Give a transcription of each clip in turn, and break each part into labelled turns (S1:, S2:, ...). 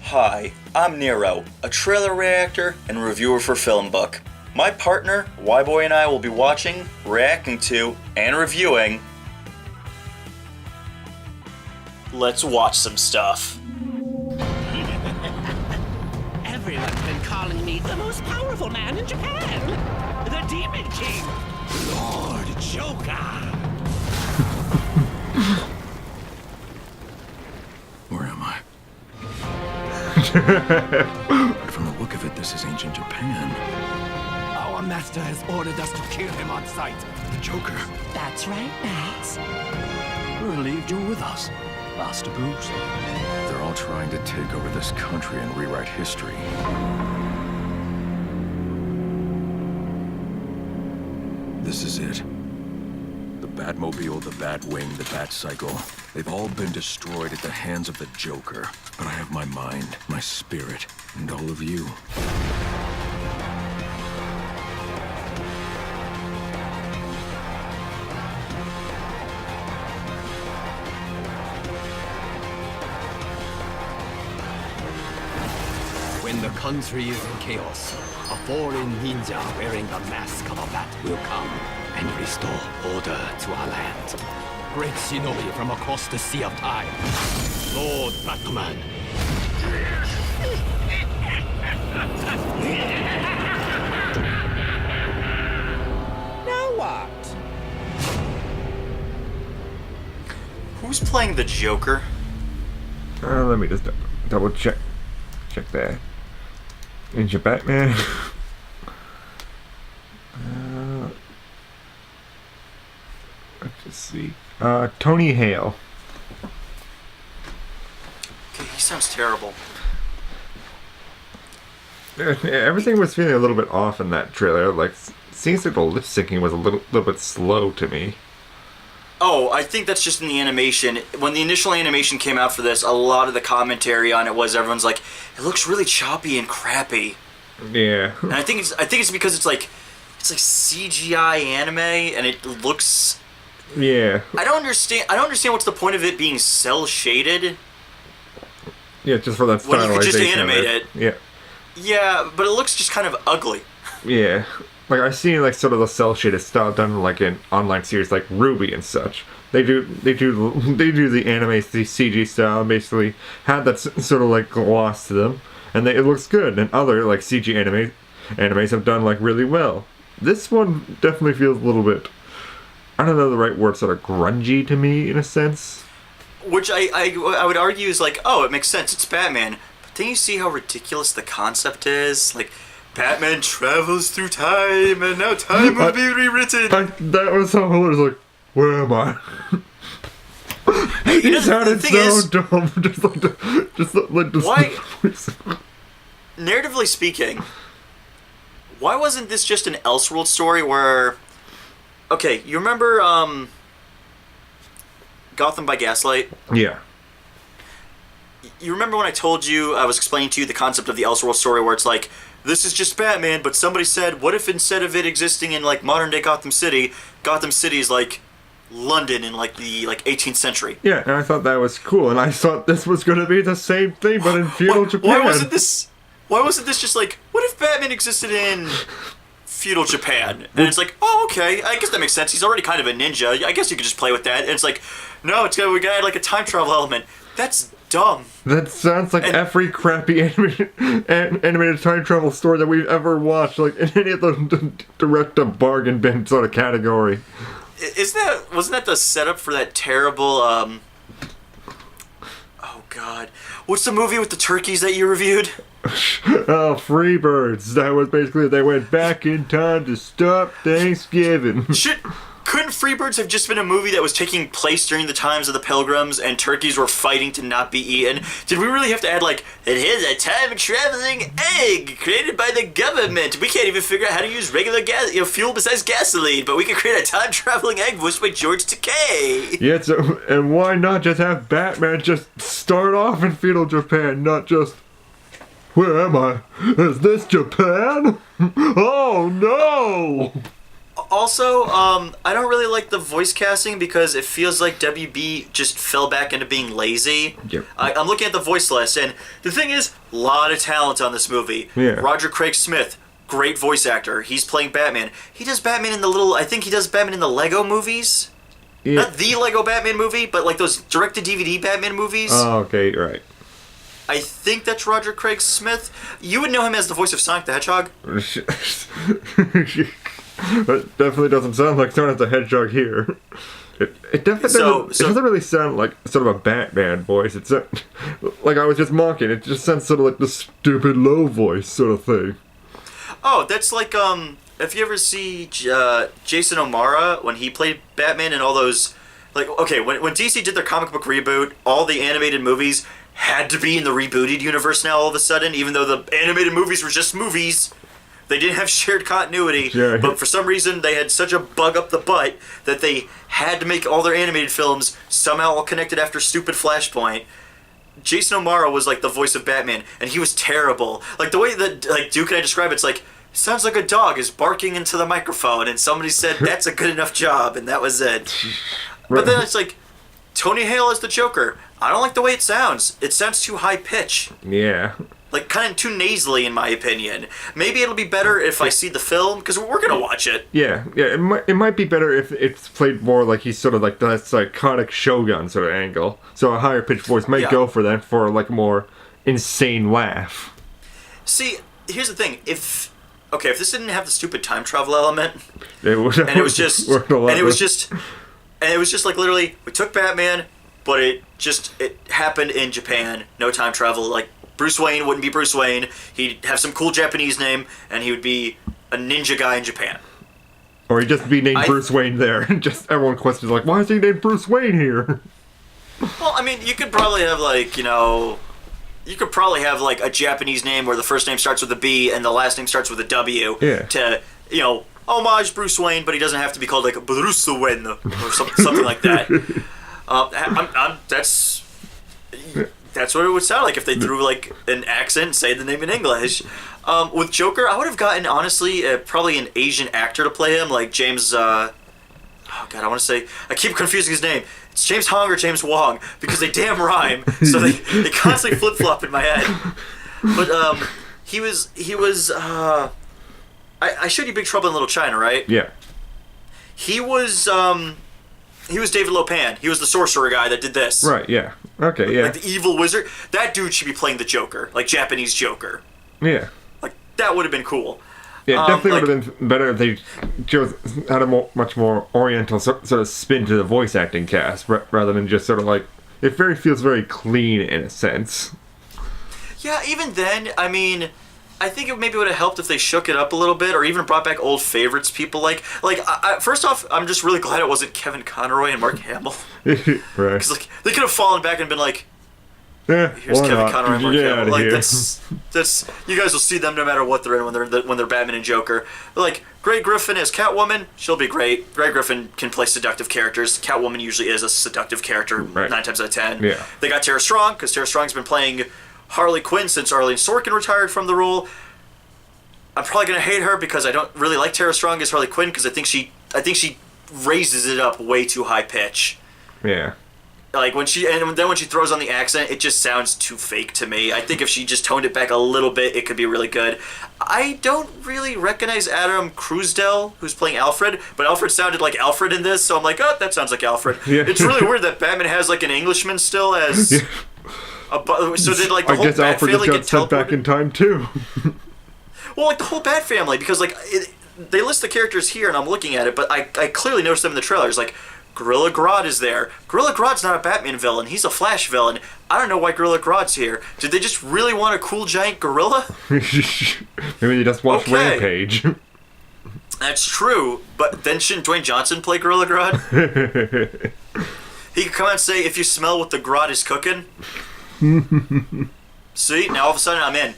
S1: Hi, I'm Nero, a trailer reactor and reviewer for FilmBook. My partner, Y-Boy, and I will be watching, reacting to, and reviewing... Let's watch some stuff.
S2: Everyone's been calling me the most powerful man in Japan. The Demon King. Lord Joker.
S3: Where am I? But from the look of it, this is ancient Japan.
S2: Our master has ordered us to kill him on sight.
S3: The Joker.
S4: That's right, Max.
S3: We're relieved you're with us, Master Bruce. They're all trying to take over this country and rewrite history. This is it. The Batmobile, the Batwing, the Batcycle. They've all been destroyed at the hands of the Joker. But I have my mind, my spirit, and all of you.
S2: When the country is in chaos, a foreign ninja wearing the mask of a bat will come and restore order to our land. Great shinobi from across the sea of time, Lord Batman. Now what?
S1: Who's playing the Joker?
S5: Let me just double check that. Ninja Batman. Let's just see. Tony Hale.
S1: Okay, he sounds terrible.
S5: Everything was feeling a little bit off in that trailer. Like, seems like the lip syncing was a little bit slow to me.
S1: Oh, I think that's just in the animation. When the initial animation came out for this, a lot of the commentary on it was everyone's like, it looks really choppy and crappy.
S5: Yeah.
S1: And I think it's because it's like CGI anime and it looks...
S5: Yeah.
S1: I don't understand what's the point of it being cel shaded.
S5: Yeah, just for that stylization.
S1: When you could just animate it.
S5: Yeah.
S1: Yeah, but it looks just kind of ugly.
S5: Yeah. Like, I've seen, like, sort of the cel-shaded style done, like, in online series like Ruby and such. They do the anime CG style, and basically have that sort of, like, gloss to them. And it looks good. And other, like, CG animes have done, like, really well. This one definitely feels a little bit, I don't know the right word, sort of grungy to me, in a sense.
S1: Which I would argue is like, oh, it makes sense, it's Batman. But then you see how ridiculous the concept is. Like, Batman travels through time, and now time will be rewritten.
S5: That was so hilarious. Like, where am I? He sounded so dumb. Just like.
S1: Why? Narratively speaking, why wasn't this just an Elseworld story where? Okay, you remember Gotham by Gaslight?
S5: Yeah.
S1: You remember when I told you, I was explaining to you the concept of the Elseworld story where it's like, this is just Batman, but somebody said, what if instead of it existing in, like, modern-day Gotham City is, like, London in, like, the 18th century?
S5: Yeah, and I thought that was cool, and I thought this was going to be the same thing, but in feudal Japan.
S1: Why wasn't this just like, what if Batman existed in feudal Japan? And it's like, oh, okay, I guess that makes sense. He's already kind of a ninja. I guess you could just play with that. And it's like, no, we gotta add, like, a time travel element. That's dumb.
S5: That sounds like every crappy animated time travel story that we've ever watched, like in any of the direct-to-bargain bin sort of category.
S1: Wasn't that the setup for that terrible, oh god. What's the movie with the turkeys that you reviewed?
S5: Oh, Freebirds. That was basically, they went back in time to stop Thanksgiving.
S1: Couldn't Freebirds have just been a movie that was taking place during the times of the Pilgrims and turkeys were fighting to not be eaten? Did we really have to add, like, it is a time-traveling egg created by the government? We can't even figure out how to use regular fuel besides gasoline, but we can create a time-traveling egg voiced by George Takei.
S5: Yeah, so, and why not just have Batman just start off in feudal Japan, not just, where am I? Is this Japan? Oh, no!
S1: Also, I don't really like the voice casting because it feels like WB just fell back into being lazy.
S5: Yep.
S1: I'm looking at the voice list, and the thing is, a lot of talent on this movie.
S5: Yeah.
S1: Roger Craig Smith, great voice actor. He's playing Batman. He does Batman in I think he does Batman in the Lego movies.
S5: Yeah.
S1: Not the Lego Batman movie, but like those direct-to-DVD Batman movies.
S5: Oh, okay, right.
S1: I think that's Roger Craig Smith. You would know him as the voice of Sonic the Hedgehog.
S5: That definitely doesn't sound like Sonic the Hedgehog here. It definitely doesn't, it doesn't really sound like sort of a Batman voice. It's like I was just mocking. It just sounds sort of like the stupid low voice sort of thing.
S1: Oh, that's like if you ever see Jason O'Mara when he played Batman and all those, like, okay, when DC did their comic book reboot, all the animated movies had to be in the rebooted universe now all of a sudden, even though the animated movies were just movies. They didn't have shared continuity,
S5: Sure.
S1: but for some reason they had such a bug up the butt that they had to make all their animated films somehow all connected after stupid Flashpoint. Jason O'Mara was like the voice of Batman, and he was terrible. Like the way that like Duke and I describe it's like, sounds like a dog is barking into the microphone, and somebody said that's a good enough job, and that was it. But then it's like, Tony Hale is the Joker. I don't like the way it sounds. It sounds too high pitch.
S5: Yeah.
S1: Like, kind of too nasally, in my opinion. Maybe it'll be better if I see the film, because we're going to watch it.
S5: Yeah. It might be better if it's played more like he's sort of like that psychotic Shogun sort of angle. So a higher pitched voice might go for that, for like a more insane laugh.
S1: See, here's the thing. If this didn't have the stupid time travel element,
S5: It was just
S1: like literally, we took Batman, but it happened in Japan. No time travel. Like, Bruce Wayne wouldn't be Bruce Wayne. He'd have some cool Japanese name, and he would be a ninja guy in Japan.
S5: Or he'd just be named Bruce Wayne there. And just everyone questions, like, why is he named Bruce Wayne here?
S1: Well, I mean, you could probably have, like, a Japanese name where the first name starts with a B and the last name starts with a W.
S5: Yeah.
S1: To, homage Bruce Wayne, but he doesn't have to be called, like, Bruce Wayne or something like that. That's what it would sound like if they threw like an accent and say the name in English. With Joker, I would have gotten, honestly, probably an Asian actor to play him, like James, I keep confusing his name. It's James Hong or James Wong, because they damn rhyme, so they constantly flip-flop in my head. But I showed you Big Trouble in Little China, right?
S5: Yeah.
S1: He was David Lopan. He was the sorcerer guy that did this.
S5: Right, yeah. Okay, yeah.
S1: Like the evil wizard. That dude should be playing the Joker, like Japanese Joker.
S5: Yeah.
S1: Like, that would have been cool.
S5: Yeah, it definitely would have been better if they had a much more oriental sort of spin to the voice acting cast, rather than just sort of like, it feels very clean in a sense.
S1: Yeah, even then, I mean, I think it maybe would have helped if they shook it up a little bit, or even brought back old favorites people first off, I'm just really glad it wasn't Kevin Conroy and Mark Hamill.
S5: Right.
S1: Because they could have fallen back and been like,
S5: yeah,
S1: here's Kevin Conroy and Mark Hamill. Like,
S5: here.
S1: that's you guys will see them no matter what they're in when they're Batman and Joker. But like, Grey Griffin as Catwoman, she'll be great. Grey Griffin can play seductive characters. Catwoman usually is a seductive character 9 times out of 10.
S5: Yeah.
S1: They got Tara Strong, because Tara Strong's been playing Harley Quinn since Arlene Sorkin retired from the role. I'm probably gonna hate her because I don't really like Tara Strong as Harley Quinn, because I think she raises it up way too high pitch.
S5: Yeah.
S1: Like when she throws on the accent, it just sounds too fake to me. I think if she just toned it back a little bit, it could be really good. I don't really recognize Adam Crusdell, who's playing Alfred, but Alfred sounded like Alfred in this, so I'm like, oh, that sounds like Alfred. Yeah. It's really weird that Batman has like an Englishman still as. Yeah. So did like the
S5: I
S1: whole
S5: guess
S1: Bat
S5: Alfred
S1: family
S5: just got sent back in time too.
S1: Well, like the whole Bat family, because like they list the characters here, and I'm looking at it, but I clearly noticed them in the trailers. Like, Gorilla Grodd is there. Gorilla Grodd's not a Batman villain. He's a Flash villain. I don't know why Gorilla Grodd's here. Did they just really want a cool giant gorilla?
S5: Maybe they just watched Rampage.
S1: That's true, but then shouldn't Dwayne Johnson play Gorilla Grodd? He could come out and say, if you smell what the Grodd is cooking. See? Now all of a sudden I'm in.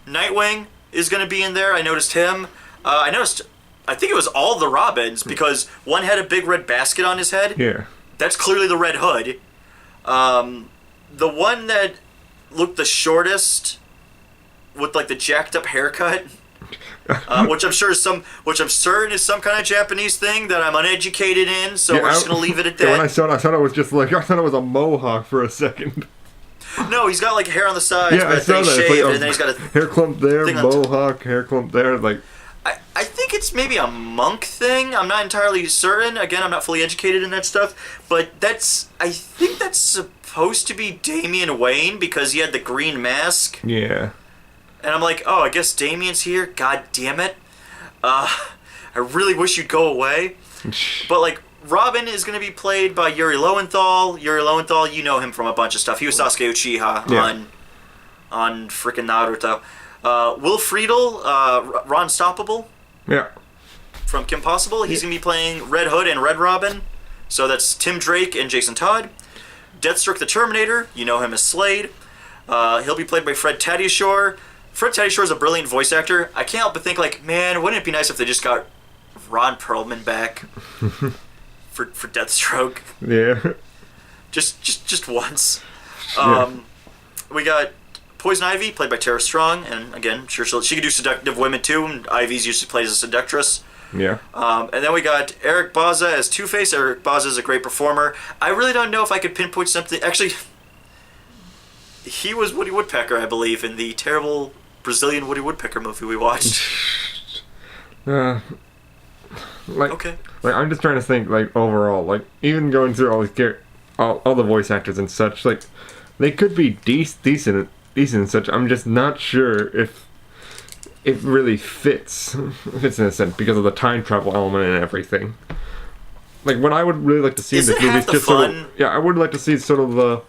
S1: Nightwing is going to be in there. I noticed him. I think it was all the Robins, because one had a big red basket on his head.
S5: Yeah.
S1: That's clearly the Red Hood. The one that looked the shortest with like the jacked up haircut. which I'm certain is some kind of Japanese thing that I'm uneducated in. So we're just gonna leave it at that.
S5: Yeah, when I saw it, I thought it was a mohawk for a second.
S1: No, he's got like hair on the sides,
S5: Yeah,
S1: but
S5: I saw
S1: then he's
S5: that.
S1: shaved, and then he's got a
S5: hair clump there,
S1: thing on
S5: mohawk, hair clump there, like.
S1: I think it's maybe a monk thing. I'm not entirely certain. Again, I'm not fully educated in that stuff. But I think that's supposed to be Damian Wayne because he had the green mask.
S5: Yeah.
S1: And I'm like, oh, I guess Damian's here. God damn it. I really wish you'd go away. But like, Robin is going to be played by Yuri Lowenthal. Yuri Lowenthal, you know him from a bunch of stuff. He was Sasuke Uchiha on frickin' Naruto. Will Friedle, Ron Stoppable.
S5: Yeah.
S1: From Kim Possible. He's going to be playing Red Hood and Red Robin. So that's Tim Drake and Jason Todd. Deathstroke the Terminator. You know him as Slade. He'll be played by Fred Tatasciore. Fred Tatasciore is a brilliant voice actor. I can't help but think, like, man, wouldn't it be nice if they just got Ron Perlman back for Deathstroke?
S5: Yeah.
S1: Just once.
S5: Yeah.
S1: We got Poison Ivy, played by Tara Strong, and again, sure she could do seductive women too, and Ivy's usually plays a seductress.
S5: Yeah.
S1: And then we got Eric Baza as Two-Face. Eric Baza is a great performer. I really don't know if I could pinpoint something. Actually, he was Woody Woodpecker, I believe, in the terrible Brazilian Woody Woodpecker movie we watched.
S5: Okay. Like, I'm just trying to think, like, overall, like, even going through all these all the voice actors and such, like, they could be decent and such. I'm just not sure if it really fits in a sense because of the time travel element and everything. Like, what I would really like to see in this movie is just sort of, I would like to see sort of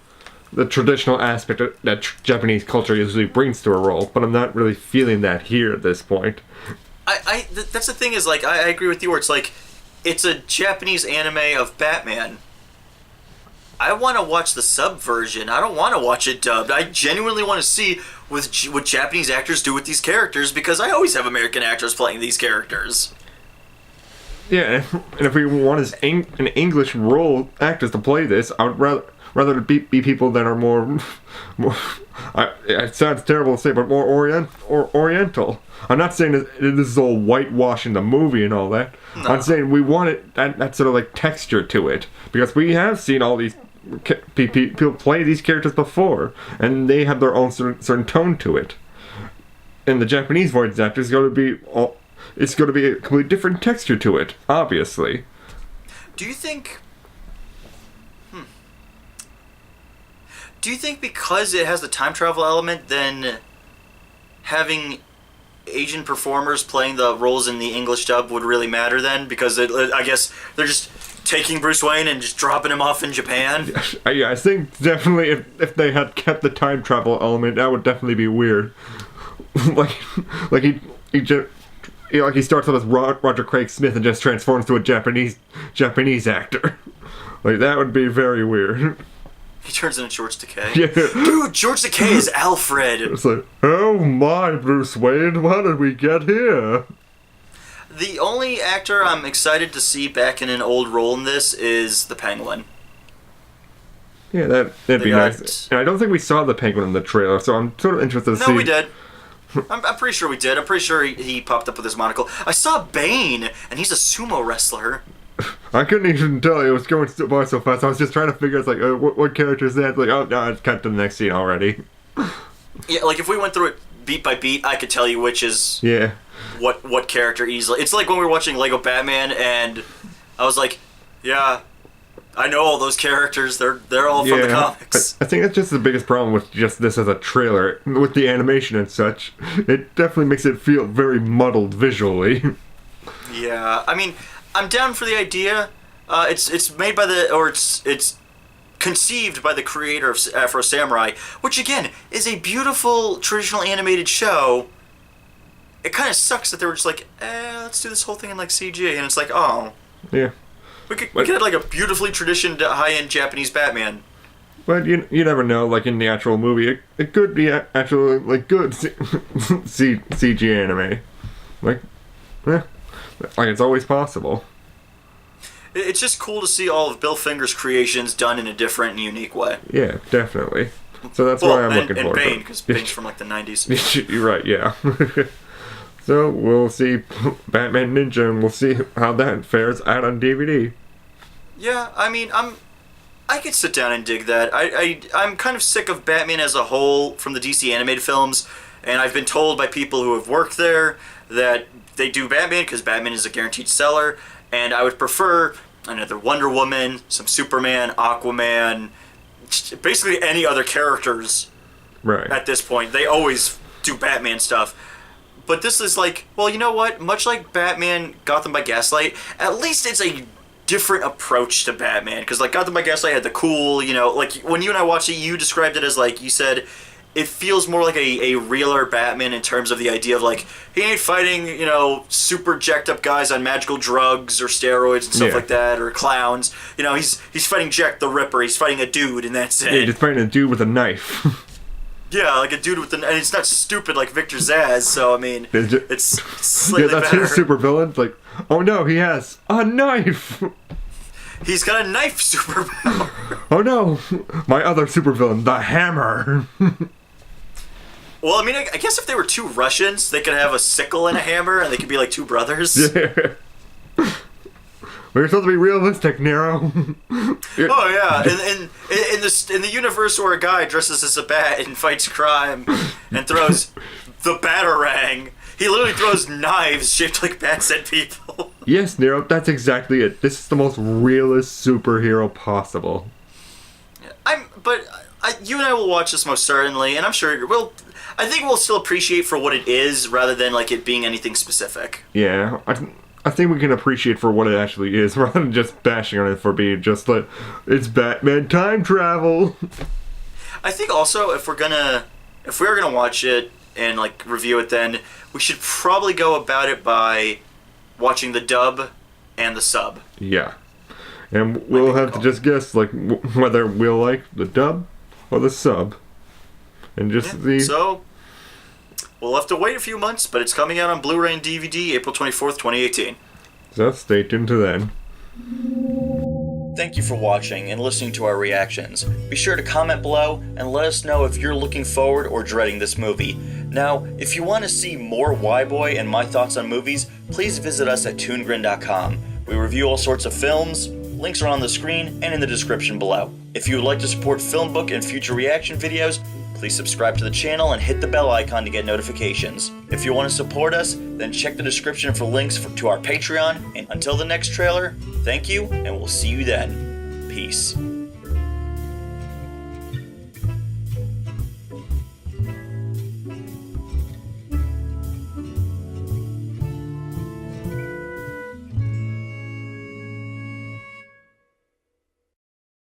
S5: the traditional aspect that Japanese culture usually brings to a role, but I'm not really feeling that here at this point.
S1: That's the thing is, like, I agree with you where it's like, it's a Japanese anime of Batman. I want to watch the sub version. I don't want to watch it dubbed. I genuinely want to see what Japanese actors do with these characters because I always have American actors playing these characters.
S5: Yeah, and if we want an English role actors to play this, I would rather be people that are more it sounds terrible to say, but more Oriental. I'm not saying that this is all whitewashing the movie and all that. No. I'm saying we want that sort of like texture to it because we have seen all these people play these characters before, and they have their own certain tone to it. And the Japanese voice actor is going to be it's going to be a completely different texture to it, obviously.
S1: Do you think? Do you think because it has the time travel element, then having Asian performers playing the roles in the English dub would really matter then? Because I guess they're just taking Bruce Wayne and just dropping him off in Japan?
S5: Yeah, I think definitely if they had kept the time travel element, that would definitely be weird. like he starts out as Roger Craig Smith and just transforms to a Japanese actor. Like, that would be very weird.
S1: He turns into George Takei.
S5: Yeah.
S1: Dude, George Takei is Alfred.
S5: It's like, oh my, Bruce Wayne, how did we get here?
S1: The only actor I'm excited to see back in an old role in this is the Penguin.
S5: Yeah, that'd be nice. And I don't think we saw the Penguin in the trailer, so I'm sort of interested to see.
S1: No, we did. I'm pretty sure we did. I'm pretty sure he popped up with his monocle. I saw Bane, and he's a sumo wrestler.
S5: I couldn't even tell it was going by so fast. I was just trying to figure out, like, what character is that? Like, oh, no, it's cut to the next scene already.
S1: Yeah, like, if we went through it beat by beat, I could tell you which is what character easily. It's like when we were watching Lego Batman, and I was like, yeah, I know all those characters. They're all from the comics.
S5: I think that's just the biggest problem with just this as a trailer. With the animation and such, it definitely makes it feel very muddled visually.
S1: Yeah, I mean, I'm down for the idea. It's made by it's conceived by the creator of Afro Samurai, which again is a beautiful traditional animated show. It kind of sucks that they were just like, let's do this whole thing in like CG, and it's like, oh,
S5: yeah,
S1: we could have like a beautifully traditioned high-end Japanese Batman.
S5: But you never know. Like in the actual movie, it could be actually like good CG anime. Like, like it's always possible.
S1: It's just cool to see all of Bill Finger's creations done in a different and unique way.
S5: Yeah, definitely. So that's why I'm looking forward to it.
S1: And Bane, because Bane's from like the 90s.
S5: You're right, yeah. So we'll see Batman Ninja, and we'll see how that fares out on DVD.
S1: Yeah, I mean, I could sit down and dig that. I'm kind of sick of Batman as a whole from the DC animated films, and I've been told by people who have worked there that they do Batman because Batman is a guaranteed seller, and I would prefer another Wonder Woman, some Superman, Aquaman, basically any other characters.
S5: Right.
S1: At this point, they always do Batman stuff. But this is like, well, you know what? Much like Batman Gotham by Gaslight, at least it's a different approach to Batman. Because, like, Gotham by Gaslight had the cool, you know, like, when you and I watched it, you described it as, like, you said, it feels more like a realer Batman in terms of the idea of, like, he ain't fighting, you know, super jacked up guys on magical drugs or steroids and stuff like that, or clowns. You know, he's fighting Jack the Ripper, he's fighting a dude, and that's it.
S5: Yeah, he's fighting a dude with a knife.
S1: Yeah, like a dude with and it's not stupid like Victor Zsasz, so I mean, it's slightly
S5: that's
S1: better.
S5: his supervillain. Like, oh no, he has a knife.
S1: He's got a knife superpower.
S5: Oh no, my other supervillain, the hammer.
S1: Well, I mean, I guess if they were two Russians, they could have a sickle and a hammer, and they could be like two brothers.
S5: Yeah. We're supposed to be realistic, Nero.
S1: Oh yeah, in the universe where a guy dresses as a bat and fights crime and throws the batarang, he literally throws knives shaped like bats at people.
S5: Yes, Nero, that's exactly it. This is the most realist superhero possible.
S1: You and I will watch this most certainly, and I'm sure we'll. I think we'll still appreciate for what it is, rather than like it being anything specific.
S5: Yeah, I think we can appreciate for what it actually is, rather than just bashing on it for being just like, it's Batman time travel.
S1: I think also if we're gonna watch it and like review it, then we should probably go about it by watching the dub and the sub.
S5: Yeah, and we'll have to just guess like whether we'll like the dub or the sub, and just see.
S1: So we'll have to wait a few months, but it's coming out on Blu-ray and DVD April 24th, 2018.
S5: So stay tuned to then.
S1: Thank you for watching and listening to our reactions. Be sure to comment below and let us know if you're looking forward or dreading this movie. Now, if you want to see more Y-Boy and my thoughts on movies, please visit us at toongrin.com. We review all sorts of films. Links are on the screen and in the description below. If you would like to support FilmBook and future reaction videos, please subscribe to the channel and hit the bell icon to get notifications. If you want to support us, then check the description for links to our Patreon. And until the next trailer, thank you, and we'll see you then. Peace.